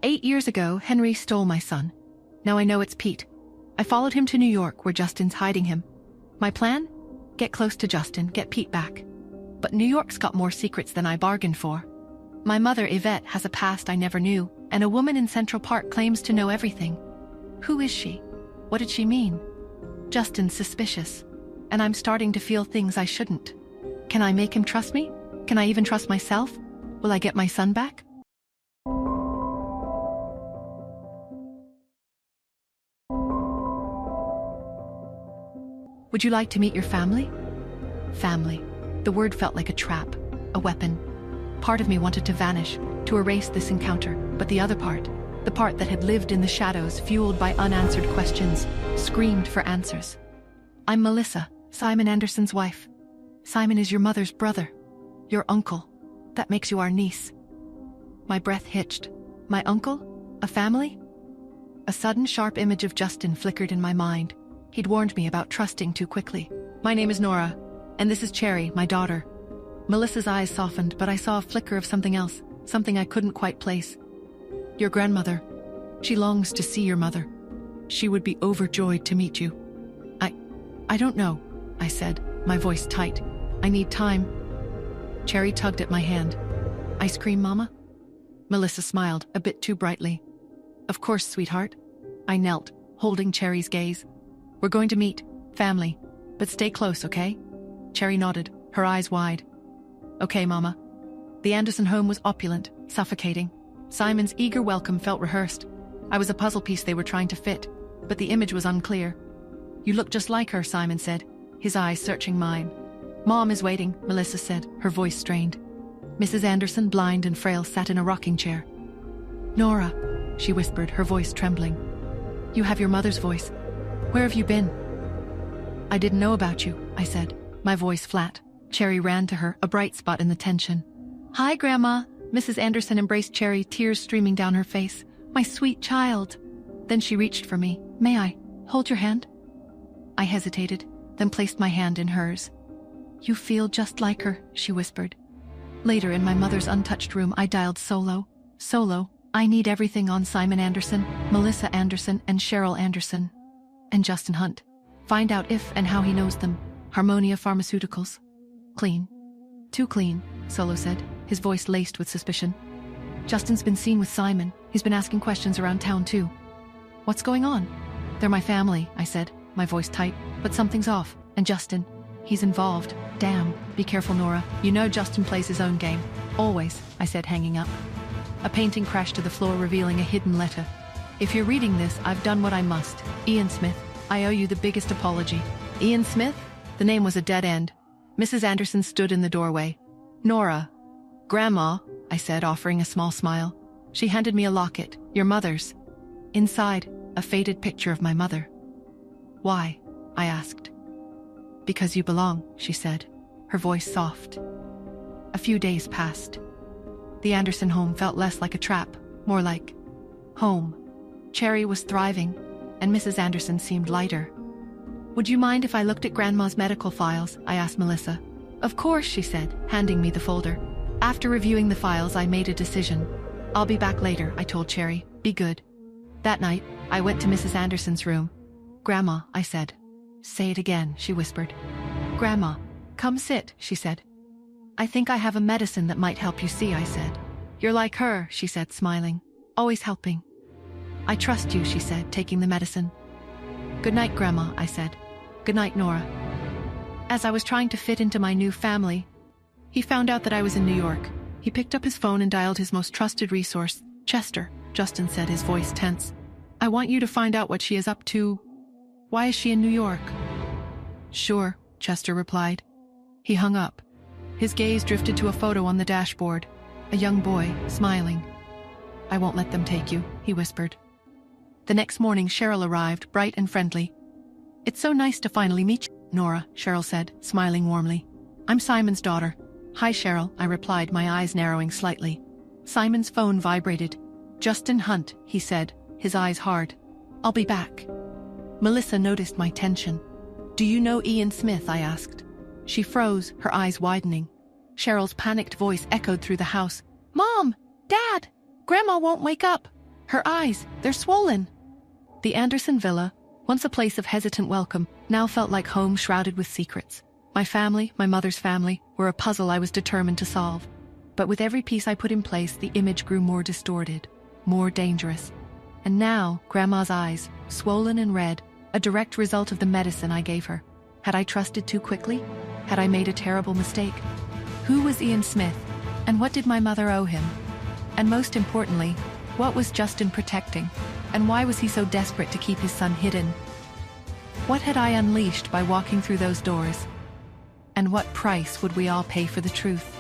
8 years ago, Henry stole my son. Now I know it's Pete. I followed him to New York where Justin's hiding him. My plan? Get close to Justin, get Pete back. But New York's got more secrets than I bargained for. My mother, Yvette, has a past I never knew, and a woman in Central Park claims to know everything. Who is she? What did she mean? Justin's suspicious, and I'm starting to feel things I shouldn't. Can I make him trust me? Can I even trust myself? Will I get my son back? Would you like to meet your family? Family. The word felt like a trap, a weapon. Part of me wanted to vanish, to erase this encounter, but the other part, the part that had lived in the shadows, fueled by unanswered questions, screamed for answers. I'm Melissa, Simon Anderson's wife. Simon is your mother's brother, your uncle. That makes you our niece. My breath hitched. My uncle? A family? A sudden sharp image of Justin flickered in my mind. He'd warned me about trusting too quickly. My name is Nora, and this is Cherry, my daughter. Melissa's eyes softened, but I saw a flicker of something else, something I couldn't quite place. Your grandmother. She longs to see your mother. She would be overjoyed to meet you. I don't know, I said, my voice tight. I need time. Cherry tugged at my hand. Ice cream, Mama? Melissa smiled, a bit too brightly. Of course, sweetheart. I knelt, holding Cherry's gaze. We're going to meet, family, but stay close, okay? Cherry nodded, her eyes wide. Okay, Mama. The Anderson home was opulent, suffocating. Simon's eager welcome felt rehearsed. I was a puzzle piece they were trying to fit, but the image was unclear. You look just like her, Simon said, his eyes searching mine. Mom is waiting, Melissa said, her voice strained. Mrs. Anderson, blind and frail, sat in a rocking chair. Nora, she whispered, her voice trembling. You have your mother's voice. Where have you been? I didn't know about you, I said, my voice flat. Cherry ran to her, a bright spot in the tension. Hi, Grandma. Mrs. Anderson embraced Cherry, tears streaming down her face. My sweet child. Then she reached for me. May I hold your hand? I hesitated, then placed my hand in hers. You feel just like her, she whispered. Later, in my mother's untouched room, I dialed solo. Solo. I need everything on Simon Anderson, Melissa Anderson, and Cheryl Anderson. And Justin Hunt. Find out if and how he knows them. Harmonia Pharmaceuticals. Clean. Too clean, Solo said, his voice laced with suspicion. Justin's been seen with Simon. He's been asking questions around town too. What's going on? They're my family, I said, my voice tight, but something's off. And Justin, he's involved. Damn, be careful, Nora. You know Justin plays his own game. Always, I said, hanging up. A painting crashed to the floor, revealing a hidden letter. If you're reading this, I've done what I must. Ian Smith, I owe you the biggest apology. Ian Smith? The name was a dead end. Mrs. Anderson stood in the doorway. Nora. Grandma, I said, offering a small smile. She handed me a locket, your mother's. Inside, a faded picture of my mother. Why? I asked. Because you belong, she said, her voice soft. A few days passed. The Anderson home felt less like a trap, more like home. Cherry was thriving, and Mrs. Anderson seemed lighter. Would you mind if I looked at Grandma's medical files? I asked Melissa. Of course, she said, handing me the folder. After reviewing the files, I made a decision. I'll be back later, I told Cherry. Be good. That night, I went to Mrs. Anderson's room. Grandma, I said. Say it again, she whispered. Grandma, come sit, she said. I think I have a medicine that might help you see, I said. You're like her, she said, smiling. Always helping. I trust you, she said, taking the medicine. Good night, Grandma, I said. Good night, Nora. As I was trying to fit into my new family, he found out that I was in New York. He picked up his phone and dialed his most trusted resource, Chester, Justin said, his voice tense. I want you to find out what she is up to. Why is she in New York? Sure, Chester replied. He hung up. His gaze drifted to a photo on the dashboard. A young boy, smiling. I won't let them take you, he whispered. The next morning, Cheryl arrived, bright and friendly. It's so nice to finally meet you, Nora, Cheryl said, smiling warmly. I'm Simon's daughter. Hi, Cheryl, I replied, my eyes narrowing slightly. Simon's phone vibrated. Justin Hunt, he said, his eyes hard. I'll be back. Melissa noticed my tension. Do you know Ian Smith? I asked. She froze, her eyes widening. Cheryl's panicked voice echoed through the house. Mom! Dad! Grandma won't wake up! Her eyes, they're swollen. The Anderson villa, once a place of hesitant welcome, now felt like home shrouded with secrets. My family, my mother's family, were a puzzle I was determined to solve. But with every piece I put in place, the image grew more distorted, more dangerous. And now, Grandma's eyes, swollen and red, a direct result of the medicine I gave her. Had I trusted too quickly? Had I made a terrible mistake? Who was Ian Smith? And what did my mother owe him? And most importantly, what was Justin protecting? And why was he so desperate to keep his son hidden? What had I unleashed by walking through those doors? And what price would we all pay for the truth?